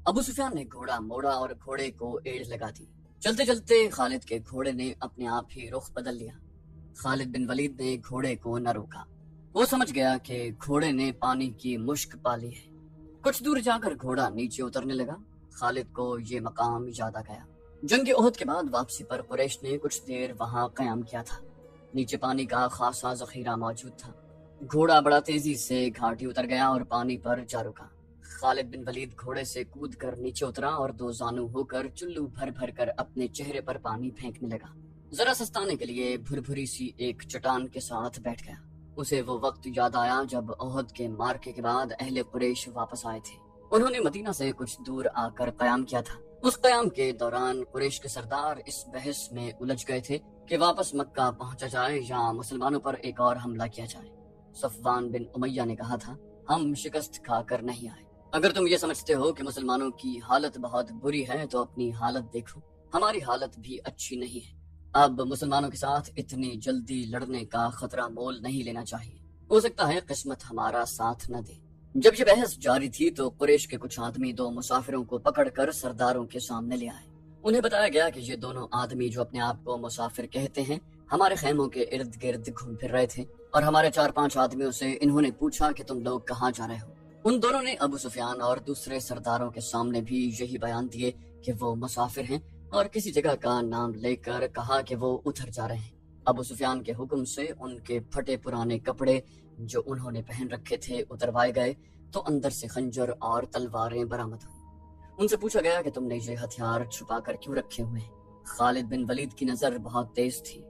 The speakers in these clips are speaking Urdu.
ابو سفیان نے گھوڑا موڑا اور گھوڑے کو ایڑ لگا دی۔ چلتے چلتے خالد کے گھوڑے نے اپنے آپ ہی رخ بدل لیا۔ خالد بن ولید نے گھوڑے کو نہ روکا۔ وہ سمجھ گیا کہ گھوڑے نے پانی کی مشک پا لی ہے۔ کچھ دور جا کر گھوڑا نیچے اترنے لگا۔ خالد کو یہ مقام یاد آ گیا۔ جنگ احد کے بعد واپسی پر قریش نے کچھ دیر وہاں قیام کیا تھا۔ نیچے پانی کا خاصا ذخیرہ موجود تھا۔ گھوڑا بڑا تیزی سے گھاٹی اتر گیا اور پانی پر جا رکا۔ خالد بن ولید گھوڑے سے کود کر نیچے اترا اور دو زانو ہو کر چلو بھر بھر کر اپنے چہرے پر پانی پھینکنے لگا۔ ذرا سستانے کے لیے بھری سی ایک چٹان کے ساتھ بیٹھ گیا۔ اسے وہ وقت یاد آیا جب احد کے مارکے کے بعد اہل قریش واپس آئے تھے۔ انہوں نے مدینہ سے کچھ دور آ کر قیام کیا تھا۔ اس قیام کے دوران قریش کے سردار اس بحث میں الجھ گئے تھے کہ واپس مکہ پہنچا جائے یا مسلمانوں پر ایک اور حملہ کیا جائے۔ صفوان بن امیہ نے کہا تھا، ہم شکست کھا کر نہیں آئے۔ اگر تم یہ سمجھتے ہو کہ مسلمانوں کی حالت بہت بری ہے تو اپنی حالت دیکھو، ہماری حالت بھی اچھی نہیں ہے۔ اب مسلمانوں کے ساتھ اتنی جلدی لڑنے کا خطرہ مول نہیں لینا چاہیے، ہو سکتا ہے قسمت ہمارا ساتھ نہ دے۔ جب یہ بحث جاری تھی تو قریش کے کچھ آدمی دو مسافروں کو پکڑ کر سرداروں کے سامنے لے آئے۔ انہیں بتایا گیا کہ یہ دونوں آدمی جو اپنے آپ کو مسافر کہتے ہیں ہمارے خیموں کے ارد گرد گھوم پھر رہے تھے اور ہمارے 4-5 آدمیوں سے انہوں نے پوچھا کہ تم لوگ کہاں جا رہے ہو۔ ان دونوں نے ابو سفیان اور دوسرے سرداروں کے سامنے بھی یہی بیان دیے کہ وہ مسافر ہیں اور کسی جگہ کا نام لے کر کہا کہ وہ ادھر جا رہے ہیں۔ ابو سفیان کے حکم سے ان کے پھٹے پرانے کپڑے جو انہوں نے پہن رکھے تھے اتروائے گئے تو اندر سے خنجر اور تلواریں برآمد ہوئی۔ ان سے پوچھا گیا کہ تم نے یہ ہتھیار چھپا کر کیوں رکھے ہوئے ہیں؟ خالد بن ولید کی نظر بہت تیز تھی۔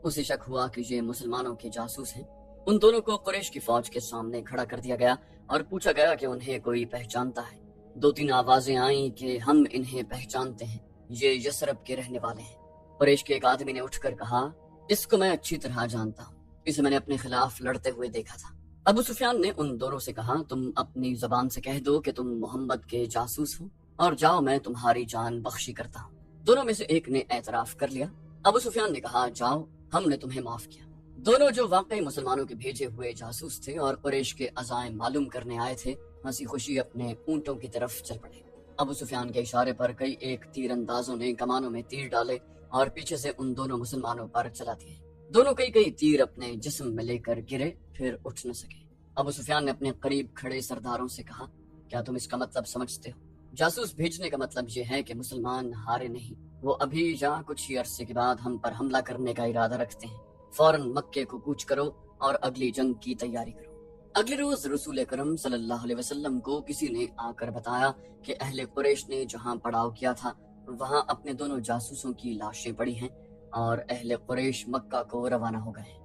اسے شک ہوا کہ یہ مسلمانوں کے جاسوس ہیں۔ ان دونوں کو قریش کی فوج کے سامنے کھڑا کر دیا گیا اور پوچھا گیا کہ انہیں کوئی پہچانتا ہے۔ 2-3 آوازیں آئیں کہ ہم انہیں پہچانتے ہیں، یہ یثرب کے رہنے والے ہیں۔ قریش کے ایک آدمی نے اٹھ کر کہا، اس کو میں اچھی طرح جانتا ہوں، اسے میں نے اپنے خلاف لڑتے ہوئے دیکھا تھا۔ ابو سفیان نے ان دونوں سے کہا، تم اپنی زبان سے کہہ دو کہ تم محمد کے جاسوس ہو اور جاؤ، میں تمہاری جان بخشی کرتا ہوں۔ دونوں میں سے ایک نے اعتراف کر لیا۔ ابو سفیان نے کہا، جاؤ، ہم نے تمہیں معاف کیا۔ دونوں جو واقعی مسلمانوں کے بھیجے ہوئے جاسوس تھے اور قریش کے عزائم معلوم کرنے آئے تھے، ہنسی خوشی اپنے اونٹوں کی طرف چل پڑے۔ ابو سفیان کے اشارے پر کئی ایک تیر اندازوں نے کمانوں میں تیر ڈالے اور پیچھے سے ان دونوں مسلمانوں پر چلا دیے۔ دونوں کئی تیر اپنے جسم میں لے کر گرے، پھر اٹھ نہ سکے۔ ابو سفیان نے اپنے قریب کھڑے سرداروں سے کہا، کیا تم اس کا مطلب سمجھتے ہو؟ جاسوس بھیجنے کا مطلب یہ ہے کہ مسلمان ہارے نہیں، وہ ابھی یا کچھ ہی عرصے کے بعد ہم پر حملہ کرنے کا ارادہ رکھتے ہیں۔ فوراً مکے کو کوچ کرو اور اگلی جنگ کی تیاری کرو۔ اگلے روز رسول اکرم صلی اللہ علیہ وسلم کو کسی نے آ کر بتایا کہ اہل قریش نے جہاں پڑاؤ کیا تھا وہاں اپنے دونوں جاسوسوں کی لاشیں پڑی ہیں اور اہل قریش مکہ کو روانہ ہو گئے ہیں۔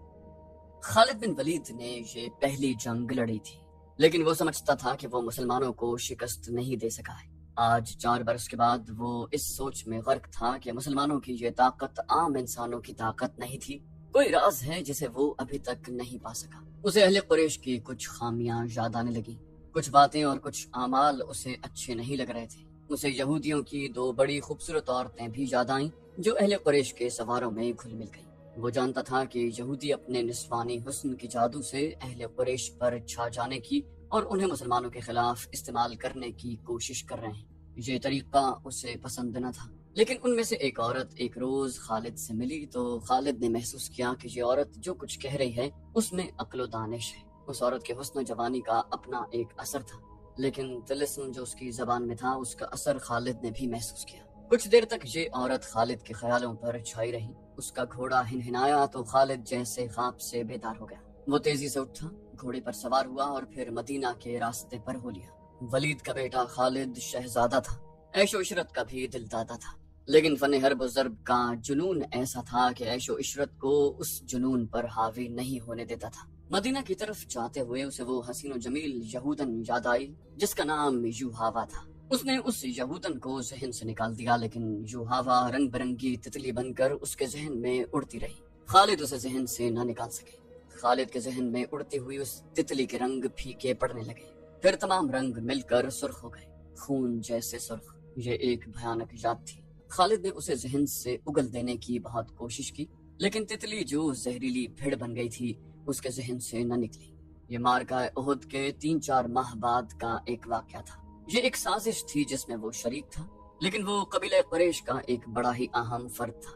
خالد بن ولید نے یہ پہلی جنگ لڑی تھی، لیکن وہ سمجھتا تھا کہ وہ مسلمانوں کو شکست نہیں دے سکا ہے۔ آج 4 برس کے بعد وہ اس سوچ میں غرق تھا کہ مسلمانوں کی یہ طاقت عام انسانوں کی طاقت نہیں تھی، کوئی راز ہے جسے وہ ابھی تک نہیں پا سکا۔ اسے اہل قریش کی کچھ خامیاں یاد آنے لگیں، کچھ باتیں اور کچھ اعمال اسے اچھے نہیں لگ رہے تھے۔ اسے یہودیوں کی 2 بڑی خوبصورت عورتیں بھی یاد آئیں جو اہل قریش کے سواروں میں گھل مل گئیں۔ وہ جانتا تھا کہ یہودی اپنے نسوانی حسن کے جادو سے اہل قریش پر چھا جانے کی اور انہیں مسلمانوں کے خلاف استعمال کرنے کی کوشش کر رہے ہیں۔ یہ طریقہ اسے پسند نہ تھا، لیکن ان میں سے ایک عورت ایک روز خالد سے ملی تو خالد نے محسوس کیا کہ یہ عورت جو کچھ کہہ رہی ہے اس میں عقل و دانش ہے۔ اس عورت کے حسن و جوانی کا اپنا ایک اثر تھا، لیکن طلسم جو اس کی زبان میں تھا اس کا اثر خالد نے بھی محسوس کیا۔ کچھ دیر تک یہ عورت خالد کے خیالوں پر چھائی رہی۔ اس کا گھوڑا ہنہنایا تو خالد جیسے خواب سے بیدار ہو گیا۔ وہ تیزی سے اٹھا، گھوڑے پر سوار ہوا اور پھر مدینہ کے راستے پر ہو لیا۔ ولید کا بیٹا خالد شہزادہ تھا، عیش و عشرت کا بھی دل دادا تھا، لیکن فن حرب و ضرب کا جنون ایسا تھا کہ عیش و عشرت کو اس جنون پر حاوی نہیں ہونے دیتا تھا۔ مدینہ کی طرف جاتے ہوئے اسے وہ حسین و جمیل یہودن یاد آئی جس کا نام یوحاوا تھا۔ اس نے اس یہودن کو ذہن سے نکال دیا، لیکن یوحاوا رنگ برنگی تتلی بن کر اس کے ذہن میں اڑتی رہی۔ خالد اسے ذہن سے نہ نکال سکے۔ خالد کے ذہن میں اڑتی ہوئی اس تتلی کے رنگ پھیکے پڑنے لگے، پھر تمام رنگ مل کر سرخ ہو گئے، خون جیسے سرخ۔ یہ ایک بھیانک یاد تھی۔ خالد نے اسے ذہن سے اگل دینے کی بہت کوشش کی، لیکن تتلی جو زہریلی بھیڑ بن گئی تھی اس کے ذہن سے نہ نکلی۔ یہ مارکہ احد کے 3-4 ماہ بعد کا ایک واقعہ تھا۔ یہ ایک سازش تھی جس میں وہ شریک تھا، لیکن وہ قبیلہ قریش کا ایک بڑا ہی اہم فرد تھا۔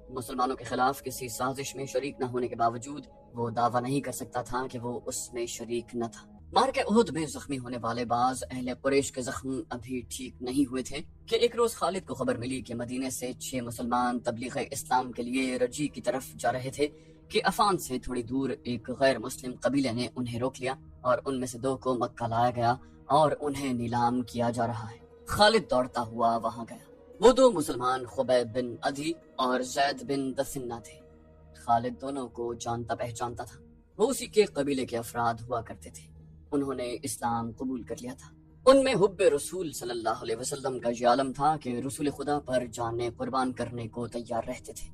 مسلمانوں کے خلاف کسی سازش میں شریک نہ ہونے کے باوجود وہ دعویٰ نہیں کر سکتا تھا کہ وہ اس میں شریک نہ تھا۔ مارکہ احد میں زخمی ہونے والے بعض اہل قریش کے زخم ابھی ٹھیک نہیں ہوئے تھے کہ ایک روز خالد کو خبر ملی کہ مدینے سے 6 مسلمان تبلیغ اسلام کے لیے رجی کی طرف جا رہے تھے کہ افان سے تھوڑی دور ایک غیر مسلم قبیلے نے انہیں روک لیا اور ان میں سے 2 کو مکہ لایا گیا اور انہیں نیلام کیا جا رہا ہے۔ خالد دوڑتا ہوا وہاں گیا۔ وہ 2 مسلمان خبیب بن عدی اور زید بن دثنہ تھے۔ خالد دونوں کو جانتا پہچانتا تھا، وہ اسی کے قبیلے کے افراد ہوا کرتے تھے۔ انہوں نے اسلام قبول کر لیا تھا۔ ان میں حب رسول صلی اللہ علیہ وسلم کا یہ عالم تھا کہ رسول خدا پر جانیں قربان کرنے کو تیار رہتے تھے۔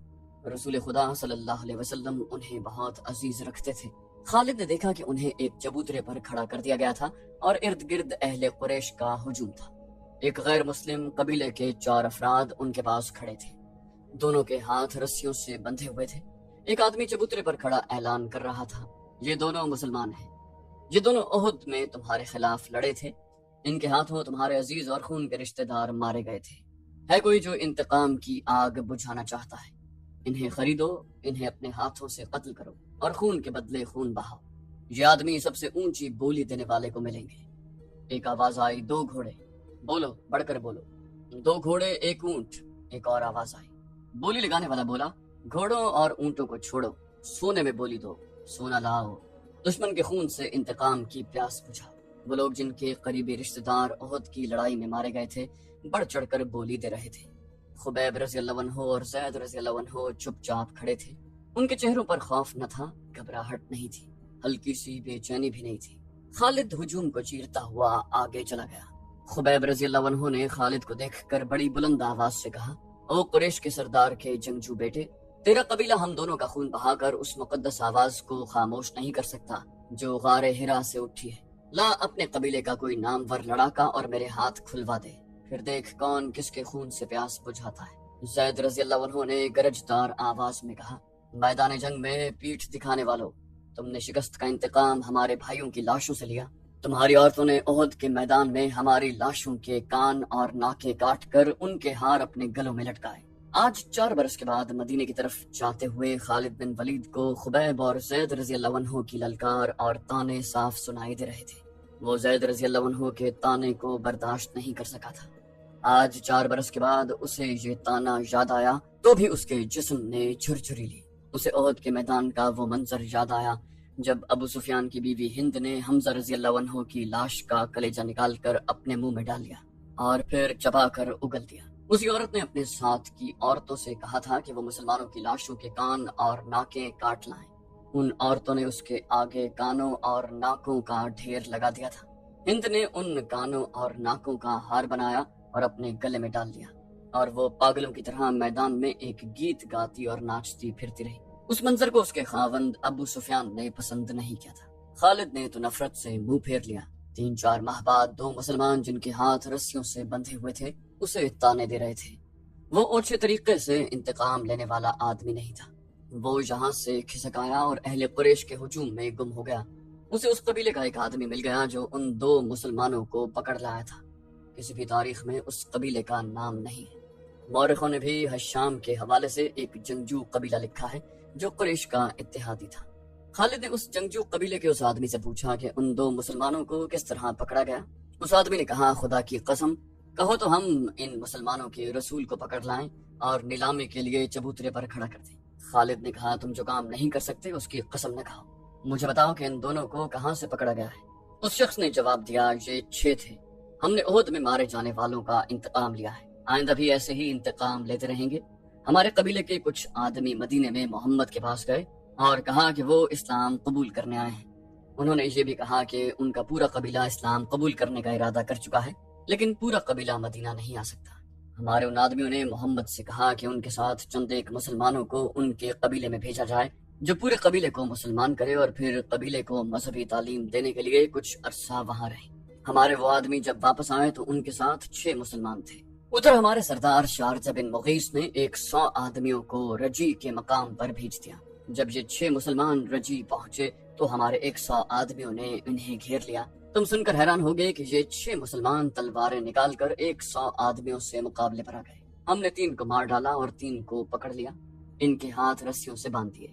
رسول خدا صلی اللہ علیہ وسلم انہیں بہت عزیز رکھتے تھے۔ خالد نے دیکھا کہ انہیں ایک چبوترے پر کھڑا کر دیا گیا تھا اور ارد گرد اہل قریش کا ہجوم تھا۔ ایک غیر مسلم قبیلے کے 4 افراد ان کے پاس کھڑے تھے، دونوں کے ہاتھ رسیوں سے بندھے ہوئے تھے۔ ایک آدمی چبوترے پر کھڑا اعلان کر رہا تھا، یہ دونوں مسلمان ہیں، یہ دونوں احد میں تمہارے خلاف لڑے تھے، ان کے ہاتھوں تمہارے عزیز اور خون کے رشتہ دار مارے گئے تھے۔ ہے کوئی جو انتقام کی آگ بجھانا چاہتا ہے؟ انہیں خریدو، انہیں اپنے ہاتھوں سے قتل کرو اور خون کے بدلے خون بہاؤ۔ یہ آدمی سب سے اونچی بولی دینے والے کو ملیں گے۔ ایک آواز آئی، 2 گھوڑے، بولو، بڑھ کر بولو۔ 2 گھوڑے، 1 اونٹ۔ ایک اور آواز آئی، بولی لگانے والا بولا، گھوڑوں اور اونٹوں کو چھوڑو، سونے میں بولی دو، سونا لاؤ، دشمن کے خون سے انتقام کی پیاس بجھاؤ۔ وہ لوگ جن کے قریبی رشتہ دار احد کی لڑائی میں مارے گئے تھے بڑھ چڑھ کر بولی دے رہے تھے۔ خبیب رضی اللہ عنہ اور زید رضی اللہ عنہ چپ چاپ کھڑے تھے۔ ان کے چہروں پر خوف نہ تھا، گھبراہٹ نہیں تھی، ہلکی سی بے چینی بھی نہیں تھی۔ خالد ہجوم کو چیرتا ہوا آگے چلا گیا۔ خبیب رضی اللہ عنہ نے خالد کو دیکھ کر بڑی بلند آواز سے کہا، او قریش کے سردار کے جنگجو بیٹے، تیرا قبیلہ ہم دونوں کا خون بہا کر اس مقدس آواز کو خاموش نہیں کر سکتا جو غار ہرا سے اٹھی ہے۔ لا اپنے قبیلے کا کوئی نامور لڑاکا اور میرے ہاتھ کھلوا دے، پھر دیکھ کون کس کے خون سے پیاس بجھاتا ہے۔ زید رضی اللہ عنہ نے گرجدار آواز میں کہا، میدان جنگ میں پیٹھ دکھانے والوں، تم نے شکست کا انتقام ہمارے بھائیوں کی لاشوں سے لیا۔ تمہاری عورتوں نے احد کے میدان میں ہماری لاشوں کے کان اور ناکے کاٹ کر ان کے ہار اپنے گلوں میں لٹکائے۔ آج 4 برس کے بعد مدینے کی طرف جاتے ہوئے خالد بن ولید کو خبیب اور زید رضی اللہ عنہ کی للکار اور تانے صاف سنائی دے رہے تھے۔ وہ زید رضی اللہ عنہ کے تانے کو برداشت نہیں کر سکا تھا۔ آج 4 برس کے بعد اسے یہ تانا یاد آیا تو بھی اس کے جسم نے جھرجھری لی۔ اسے احد کے میدان کا وہ منظر یاد آیا جب ابو سفیان کی بیوی ہند نے حمزہ رضی اللہ عنہ کی لاش کا کلیجہ نکال کر اپنے منہ میں ڈال لیا اور پھر چبا کر اگل دیا۔ اسی عورت نے اپنے ساتھ کی عورتوں سے کہا تھا کہ وہ مسلمانوں کی لاشوں کے کان اور ناکیں کاٹ لائیں۔ ان عورتوں نے اس کے آگے کانوں اور ناکوں کا ڈھیر لگا دیا تھا۔ ہند نے ان کانوں اور ناکوں کا ہار بنایا اور اپنے گلے میں ڈال لیا، اور وہ پاگلوں کی طرح میدان میں ایک گیت گاتی اور ناچتی پھرتی رہی۔ اس منظر کو اس کے خاوند ابو سفیان نے پسند نہیں کیا تھا۔ خالد نے تو نفرت سے منہ پھیر لیا۔ 3-4 ماہ بعد 2 مسلمان جن کے ہاتھ رسیوں سے بندھے ہوئے تھے اسے تانے دے رہے تھے۔ وہ اچھے طریقے سے انتقام لینے والا آدمی نہیں تھا۔ وہ یہاں سے کھسک آیا اور اہل قریش کے ہجوم میں گم ہو گیا۔ اسے اس قبیلے کا ایک آدمی مل گیا جو ان 2 مسلمانوں کو پکڑ لایا تھا۔ کسی بھی تاریخ میں اس قبیلے کا نام نہیں ہے۔ مورخوں نے بھی حشام کے حوالے سے ایک جنگجو قبیلہ لکھا ہے جو قریش کا اتحادی تھا۔ خالد نے اس جنگجو قبیلے کے اس آدمی سے پوچھا کہ ان 2 مسلمانوں کو کس طرح پکڑا گیا۔ اس آدمی نے کہا، خدا کی قسم، کہو تو ہم ان مسلمانوں کے رسول کو پکڑ لائیں اور نیلامی کے لیے چبوترے پر کھڑا کر دیں۔ خالد نے کہا، تم جو کام نہیں کر سکتے اس کی قسم نہ کھاؤ، مجھے بتاؤ کہ ان دونوں کو کہاں سے پکڑا گیا ہے۔ اس شخص نے جواب دیا، یہ 6 تھے، ہم نے احد میں مارے جانے والوں کا انتقام لیا ہے، آئندہ بھی ایسے ہی انتقام لیتے رہیں گے۔ ہمارے قبیلے کے کچھ آدمی مدینے میں محمد کے پاس گئے اور کہا کہ وہ اسلام قبول کرنے آئے ہیں۔ انہوں نے یہ بھی کہا کہ ان کا پورا قبیلہ اسلام قبول کرنے کا ارادہ کر چکا ہے، لیکن پورا قبیلہ مدینہ نہیں آ سکتا۔ ہمارے ان آدمیوں نے محمد سے کہا کہ ان کے ساتھ چند ایک مسلمانوں کو ان کے قبیلے میں بھیجا جائے جو پورے قبیلے کو مسلمان کرے اور پھر قبیلے کو مذہبی تعلیم دینے کے لیے کچھ عرصہ وہاں رہیں۔ ہمارے وہ آدمی جب واپس آئے تو ان کے ساتھ 6 مسلمان تھے۔ ادھر ہمارے سردار شارجہ بن مغیث نے 100 آدمیوں کو رجی کے مقام پر بھیج دیا۔ جب یہ 6 مسلمان رجی پہنچے تو ہمارے 100 آدمیوں نے انہیں گھیر لیا تم سن کر حیران ہوگے کہ یہ 6 مسلمان تلواریں نکال کر 100 آدمیوں سے مقابلے پر آ گئے۔ ہم نے 3 کو مار ڈالا اور 3 کو پکڑ لیا، ان کے ہاتھ رسیوں سے باندھ دیے۔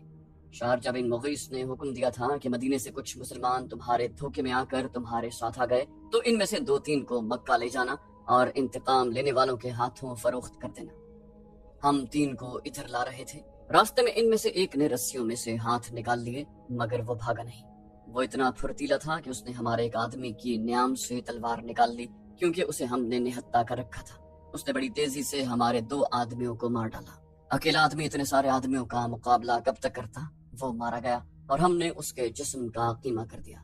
شارجہ بن مغیث نے حکم دیا تھا کہ مدینے سے کچھ مسلمان تمہارے دھوکے میں آ کر تمہارے ساتھ آ گئے تو ان میں سے 2-3 کو مکہ لے جانا اور انتقام لینے والوں کے ہاتھوں فروخت کر دینا۔ ہم 3 کو ادھر لا رہے تھے، راستے میں ان میں سے ایک نے رسیوں میں سے ہاتھ نکال لیے، مگر وہ بھاگا نہیں۔ وہ اتنا پھرتیلا تھا کہ اس نے ہمارے ایک آدمی کی نیام سے تلوار نکال لی، کیونکہ اسے ہم نے نہتھا کر رکھا تھا۔ اس نے بڑی تیزی سے ہمارے 2 آدمیوں کو مار ڈالا۔ اکیلا آدمی اتنے سارے آدمیوں کا مقابلہ کب تک کرتا؟ وہ مارا گیا اور ہم نے اس کے جسم کا قیمہ کر دیا۔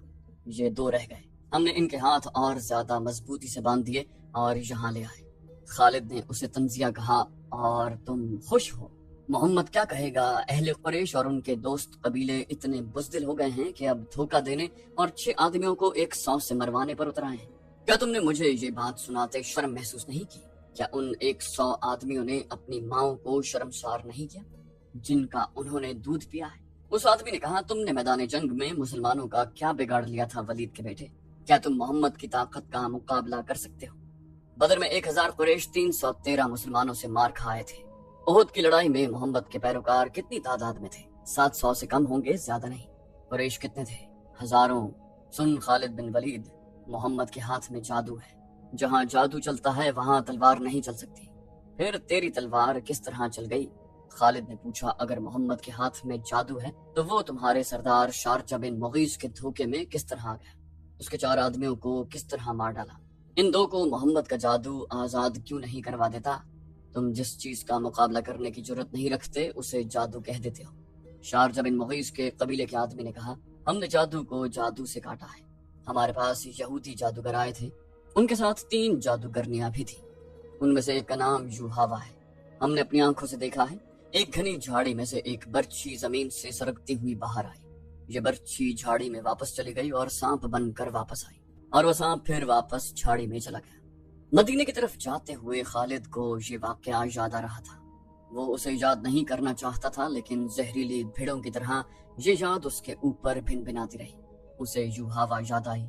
یہ 2 رہ گئے، ہم نے ان کے ہاتھ اور زیادہ مضبوطی سے باندھ دیے اور یہاں لے آئے۔ خالد نے اسے تنزیہ کہا، اور تم خوش ہو؟ محمد کیا کہے گا؟ اہل قریش اور ان کے دوست قبیلے اتنے بزدل ہو گئے ہیں کہ اب دھوکہ دینے اور 6 آدمیوں کو 100 سے مروانے پر اترائے ہیں۔ کیا تم نے مجھے یہ بات سناتے شرم محسوس نہیں کی؟ کیا ان 100 آدمیوں نے اپنی ماؤں کو شرمسار نہیں کیا جن کا انہوں نے دودھ پیا ہے؟ اس آدمی نے کہا، تم نے میدان جنگ میں مسلمانوں کا کیا بگاڑ لیا تھا ولید کے بیٹے؟ کیا تم محمد کی طاقت کا مقابلہ کر سکتے ہو؟ بدر میں 1000 قریش 313 مسلمانوں سے مار کھائے تھے۔ احد کی لڑائی میں محمد کے پیروکار کتنی تعداد میں تھے؟ 700 سے کم ہوں گے، زیادہ نہیں۔ قریش کتنے تھے؟ ہزاروں۔ سن خالد بن ولید، محمد کے ہاتھ میں جادو ہے، جہاں جادو چلتا ہے وہاں تلوار نہیں چل سکتی۔ پھر تیری تلوار کس طرح چل گئی؟ خالد نے پوچھا، اگر محمد کے ہاتھ میں جادو ہے تو وہ تمہارے سردار شارجہ بن مغیث کے دھوکے میں کس طرح آ گیا؟ اس کے 4 آدمیوں کو کس طرح مار ڈالا؟ ان 2 کو محمد کا جادو آزاد کیوں نہیں کروا دیتا؟ تم جس چیز کا مقابلہ کرنے کی جرت نہیں رکھتے اسے جادو کہہ دیتے ہو۔ شارجہ بن مغیث کے قبیلے کے آدمی نے کہا، ہم نے جادو کو جادو سے کاٹا ہے۔ ہمارے پاس یہودی جادوگر آئے تھے، ان کے ساتھ 3 جادوگرنیاں بھی تھیں، ان میں سے ایک کا نام یوہاوا ہے۔ ہم نے اپنی آنکھوں سے دیکھا ہے، ایک گھنی جھاڑی میں سے ایک برچھی زمین سے سرکتی ہوئی باہر آئی۔ یہ برچھی جھاڑی میں واپس چلی گئی اور سانپ بن کر واپس آئی، اور وہ سانپ پھر واپس جھاڑی میں چلا گیا۔ مدینے کی طرف جاتے ہوئے خالد کو یہ واقعہ یاد آ رہا تھا۔ وہ اسے یاد نہیں کرنا چاہتا تھا، لیکن زہریلی بھیڑوں کی طرح یہ یاد اس کے اوپر بھن بھناتی رہی۔ اسے یوہاوا یاد آئی،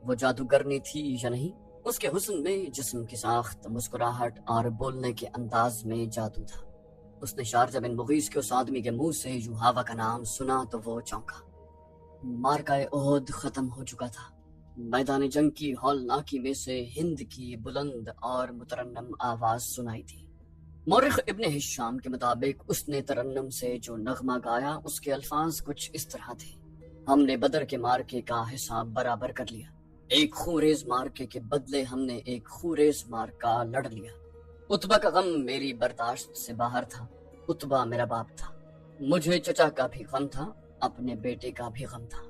وہ جادوگرنی تھی یا نہیں؟ اس کے حسن میں، جسم کی ساخت، مسکراہٹ اور بولنے کے انداز میں جادو تھا۔ اس نے شارجہ بن مغیث کے اس آدمی کے منہ سے یوہاوا کا نام سنا تو وہ چونکا۔ مارکہ احد ختم ہو چکا تھا۔ میدان جنگ کی ہولناکی میں سے ہند کی بلند اور مترنم آواز سنائی تھی۔ مورخ ابن ہشام کے مطابق اس نے ترنم سے جو نغمہ گایا اس کے الفاظ کچھ اس طرح تھے، ہم نے بدر کے مارکے کا حساب برابر کر لیا، ایک خوریز مارکے کے بدلے ہم نے ایک خوریز مارکا لڑ لیا۔ اتبا کا غم میری برداشت سے باہر تھا، اتبا میرا باپ تھا، مجھے چچا کا بھی غم تھا، اپنے بیٹے کا بھی غم تھا۔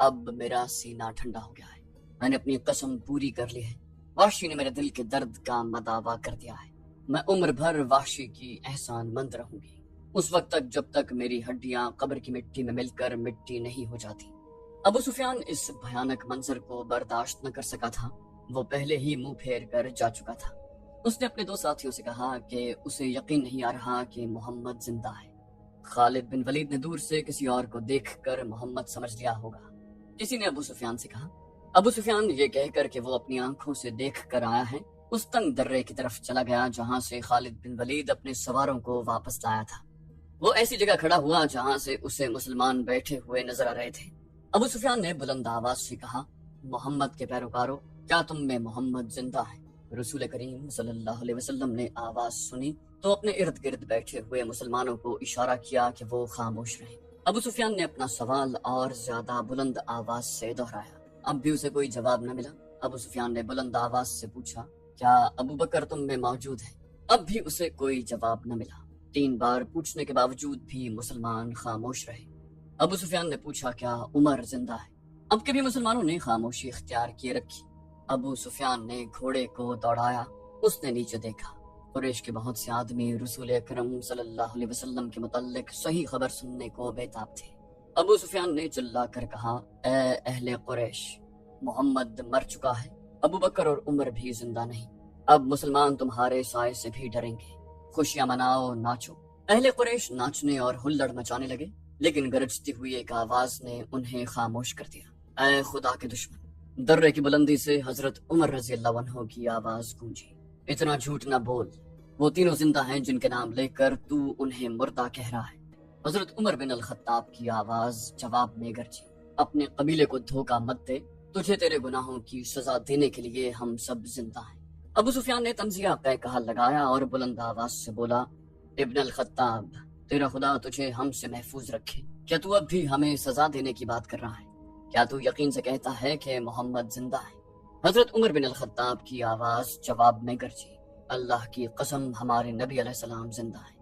اب میرا سینہ ٹھنڈا ہو گیا ہے، میں نے اپنی قسم پوری کر لی ہے، وحشی نے میرے دل کے درد کا مداوا کر دیا ہے، میں عمر بھر وحشی کی احسان مند رہوں گی، اس وقت تک جب تک میری ہڈیاں قبر کی مٹی میں مل کر مٹی نہیں ہو جاتی۔ ابو سفیان اس بھیانک منظر کو برداشت نہ کر سکا تھا، وہ پہلے ہی منہ پھیر کر جا چکا تھا۔ اس نے اپنے 2 ساتھیوں سے کہا کہ اسے یقین نہیں آ رہا کہ محمد زندہ ہے۔ خالد بن ولید نے دور سے کسی اور کو دیکھ کر محمد سمجھ لیا ہوگا۔ کسی نے ابو سفیان سے کہا۔ ابو سفیان یہ کہہ کر کہ وہ اپنی آنکھوں سے دیکھ کر آیا ہے، اس تنگ درے کی طرف چلا گیا جہاں سے خالد بن ولید اپنے سواروں کو واپس لایا تھا۔ وہ ایسی جگہ کھڑا ہوا جہاں سے اسے مسلمان بیٹھے ہوئے نظر آ رہے تھے۔ ابو سفیان نے بلند آواز سے کہا، محمد کے پیروکاروں، کیا تم میں محمد زندہ ہے؟ رسول کریم صلی اللہ علیہ وسلم نے آواز سنی تو اپنے ارد گرد بیٹھے ہوئے مسلمانوں کو اشارہ کیا کہ وہ خاموش رہیں۔ ابو سفیان نے اپنا سوال اور زیادہ بلند آواز سے دہرایا، اب بھی اسے کوئی جواب نہ ملا۔ ابو سفیان نے بلند آواز سے پوچھا، کیا ابو بکر تم میں موجود ہے؟ اب بھی اسے کوئی جواب نہ ملا۔ 3 بار پوچھنے کے باوجود بھی مسلمان خاموش رہے۔ ابو سفیان نے پوچھا، کیا عمر زندہ ہے؟ اب کے بھی مسلمانوں نے خاموشی اختیار کیے رکھی۔ ابو سفیان نے گھوڑے کو دوڑایا، اس نے نیچے دیکھا، قریش کے بہت سے آدمی رسول اکرم صلی اللہ علیہ وسلم کے متعلق صحیح خبر سننے کو بیتاب تھے۔ ابو سفیان نے چلا کر کہا، اے اہل قریش، محمد مر چکا ہے، ابو بکر اور عمر بھی زندہ نہیں، اب مسلمان تمہارے سائے سے بھی ڈریں گے، خوشیاں مناؤ، ناچو۔ اہل قریش ناچنے اور ہلڑ مچانے لگے، لیکن گرجتی ہوئی ایک آواز نے انہیں خاموش کر دیا، اے خدا کے دشمن، درے کی بلندی سے حضرت عمر رضی اللہ عنہ کی آواز گونجی، اتنا جھوٹ نہ بول، وہ تینوں زندہ ہیں جن کے نام لے کر تو انہیں مردہ کہہ رہا ہے۔ حضرت عمر بن الخطاب کی آواز جواب میں گرجی، اپنے قبیلے کو دھوکہ مت دے، تجھے تیرے گناہوں کی سزا دینے کے لیے ہم سب زندہ ہیں۔ ابو سفیان نے تنزیہ پہ کہا لگایا اور بلند آواز سے بولا، ابن الخطاب، تیرا خدا تجھے ہم سے محفوظ رکھے، کیا تو اب بھی ہمیں سزا دینے کی بات کر رہا ہے؟ کیا تو یقین سے کہتا ہے کہ محمد زندہ ہے؟ حضرت عمر بن الخطاب کی آواز جواب میں گرجی، اللہ کی قسم ہمارے نبی علیہ السلام زندہ ہیں،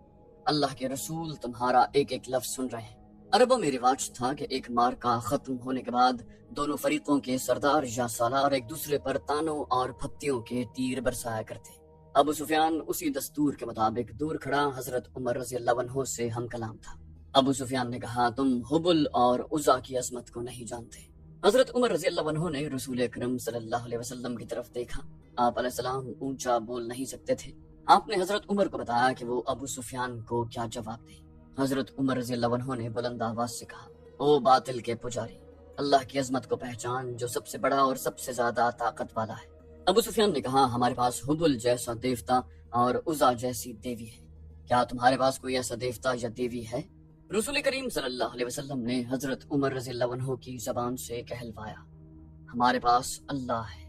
اللہ کے رسول تمہارا ایک ایک لفظ سن رہے ہیں۔ عربوں میں رواج تھا کہ ایک معرکہ ختم ہونے کے بعد دونوں فریقوں کے سردار یا سالار ایک دوسرے پر تانوں اور پھتیوں کے تیر برسایا کرتے۔ ابو سفیان اسی دستور کے مطابق دور کھڑا حضرت عمر رضی اللہ عنہ سے ہم کلام تھا۔ ابو سفیان نے کہا، تم حبل اور عزا کی عظمت کو نہیں جانتے۔ حضرت عمر رضی اللہ عنہ نے رسول اکرم صلی اللہ علیہ وسلم کی طرف دیکھا۔ آپ علیہ السلام اونچا بول نہیں سکتے تھے۔ آپ نے حضرت عمر کو بتایا کہ وہ ابو سفیان کو کیا جواب دے۔ حضرت عمر رضی اللہ عنہ نے بلند آواز سے کہا، او باطل کے پجاری، اللہ کی عظمت کو پہچان جو سب سے بڑا اور سب سے زیادہ طاقت والا ہے۔ ابو سفیان نے کہا، ہمارے پاس حبل جیسا دیوتا اور عزا جیسی دیوی ہے، کیا تمہارے پاس کوئی ایسا دیوتا یا دیوی ہے؟ رسول کریم صلی اللہ علیہ وسلم نے حضرت عمر رضی اللہ عنہ کی زبان سے کہلوایا، ہمارے پاس اللہ ہے۔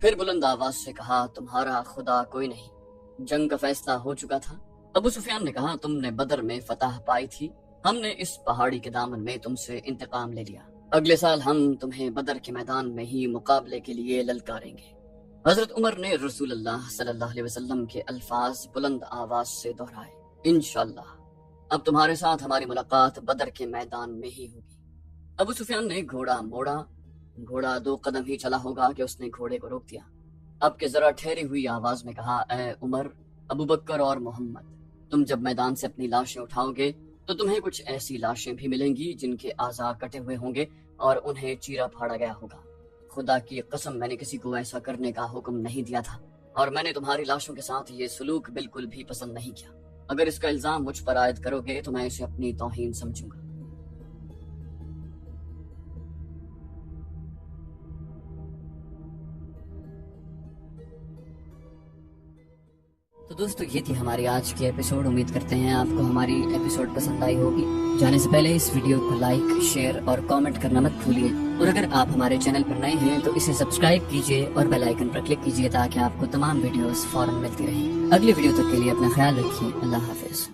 پھر بلند آواز سے کہا، تمہارا خدا کوئی نہیں، جنگ کا فیصلہ ہو چکا تھا۔ ابو سفیان نے کہا، تم نے بدر میں فتح پائی تھی، ہم نے اس پہاڑی کے دامن میں تم سے انتقام لے لیا، اگلے سال ہم تمہیں بدر کے میدان میں ہی مقابلے کے لیے للکاریں گے۔ حضرت عمر نے رسول اللہ صلی اللہ علیہ وسلم کے الفاظ بلند آواز سے دہرائے، انشاءاللہ اب تمہارے ساتھ ہماری ملاقات بدر کے میدان میں ہی ہوگی۔ ابو سفیان نے گھوڑا موڑا، گھوڑا 2 قدم ہی چلا ہوگا کہ اس نے گھوڑے کو روک دیا۔ اب کے ذرا ٹھہری ہوئی آواز میں کہا، اے عمر، ابو بکر اور محمد، تم جب میدان سے اپنی لاشیں اٹھاؤ گے تو تمہیں کچھ ایسی لاشیں بھی ملیں گی جن کے اعضاء کٹے ہوئے ہوں گے اور انہیں چیرا پھاڑا گیا ہوگا۔ خدا کی قسم میں نے کسی کو ایسا کرنے کا حکم نہیں دیا تھا، اور میں نے تمہاری لاشوں کے ساتھ یہ سلوک بالکل بھی پسند نہیں کیا۔ اگر اس کا الزام مجھ پر عائد کرو گے تو میں اسے اپنی توہین سمجھوں گا۔ تو دوستو یہ تھی ہماری آج کی ایپیسوڈ، امید کرتے ہیں آپ کو ہماری ایپیسوڈ پسند آئی ہوگی۔ جانے سے پہلے اس ویڈیو کو لائک، شیئر اور کامنٹ کرنا مت بھولیے، اور اگر آپ ہمارے چینل پر نئے ہیں تو اسے سبسکرائب کیجیے اور بیل آئیکن پر کلک کیجیے تاکہ آپ کو تمام ویڈیوز فوراً ملتی رہیں۔ اگلی ویڈیو تک کے لیے اپنا خیال رکھیے، اللہ حافظ۔